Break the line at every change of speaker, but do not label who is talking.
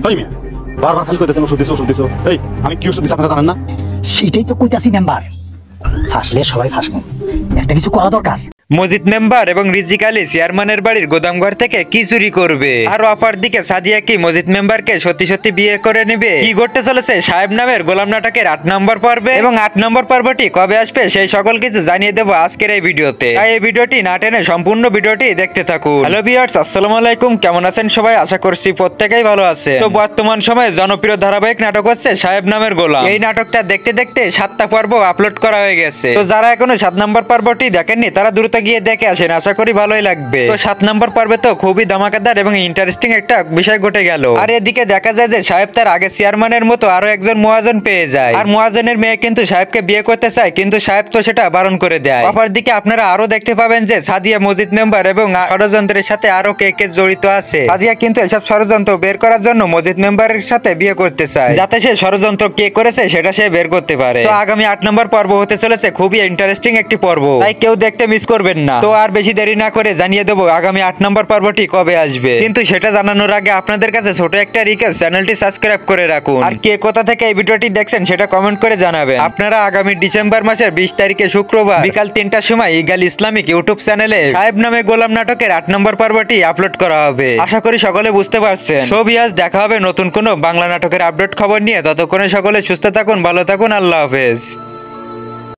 এই মিয়া বারবার খালি কইতেছেন ওষুধ দিছো এই আমি কি ওষুধ দিছি আপনারা জানেন না?
সেটাই তো কইতাছি মেম্বার, ফাঁসলে সবাই ফাঁসবো, একটা কিছু করা দরকার।
মজিদ মেম্বার এবং রিজিক আলী চেয়ারম্যানের বাড়ির গোদামঘর থেকে কি চুরি করবে, আর অপর দিকে সাদিয়া কি মজিদ মেম্বারকে সত্যি সত্যি বিয়ে করে নেবে? কি ঘটতে চলেছে সাহেব নামের গোলাম নাটকের 8 নম্বর পর্বে, এবং 8 নম্বর পর্বটি কবে আসবে সেই সকল কিছু জানিয়ে দেবো আজকের এই ভিডিওতে। তাই এই ভিডিওটি না টেনে সম্পূর্ণ ভিডিওটি দেখতে থাকুন। হ্যালো ভিউয়ার্স, আসসালামু আলাইকুম, কেমন আছেন সবাই? আশা করছি প্রত্যেকেই ভালো আছে। তো বর্তমান সময়ে জনপ্রিয় ধারাবাহিক নাটক হচ্ছে সাহেব নামের গোলাম। এই নাটকটা দেখতে দেখতে 7টা পর্ব আপলোড করা হয়ে গেছে। তো যারা এখনো 7 নম্বর পর্বটি দেখেননি তারা দ্রুত গিয়ে দেখে আসেন, আশা করি ভালোই লাগবে। তো 7 নম্বর পর্বে তো খুবই ধামাকাদার এবং ইন্টারেস্টিং একটা বিষয় ঘটে গেল। আর এদিকে দেখা যায় যে সাহেব তার আগে চেয়ারম্যানের মতো আরো একজন মুয়াজ্জিন পেয়ে যায়, আর মুয়াজ্জিনের মেয়ে কিন্তু সাহেবকে বিয়ে করতে চায়, কিন্তু সাহেব তো সেটা বারণ করে দেয়। অপর দিকে আপনারা আরো দেখতে পাবেন যে সাদিয়া মজিদ মেম্বার এবং ষড়যন্ত্রের সাথে আরো কে কে জড়িত আছে। সাদিয়া কিন্তু এসব ষড়যন্ত্র বের করার জন্য মজিদ মেম্বারের সাথে বিয়ে করতে চায়, যাতে সে ষড়যন্ত্র কে করেছে সেটা সে বের করতে পারে। তো আগামী 8 নম্বর পর্ব হতে চলেছে খুবই ইন্টারেস্টিং একটি পর্ব, তাই কেউ দেখতে মিস করবেন না। তো আর বেশি দেরি না করে জানিয়ে দেবো আগামী 8 নম্বর পর্বটি কবে আসবে, কিন্তু সেটা জানানোর আগে আপনাদের কাছে ছোট একটা রিকোয়েস্ট, চ্যানেলটি সাবস্ক্রাইব করে রাখুন। আর কে কোথা থেকে এই ভিডিওটি দেখছেন সেটা কমেন্ট করে জানাবেন। আপনারা আগামী ডিসেম্বর মাসের 20 তারিখে শুক্রবার বিকাল 3টার সময় ইগাল ইসলামিক ইউটিউব চ্যানেলে সাহেব নামে গোলাম নাটকের 8 নম্বর পর্বটি আপলোড করা হবে। আশা করি সকলে বুঝতে পারছেন। সো ভিউয়ার্স, দেখা হবে নতুন কোনো বাংলা নাটকের আপডেট খবর নিয়ে। ততক্ষণে সকলে সুস্থ থাকুন, ভালো থাকুন, আল্লাহ হাফেজ।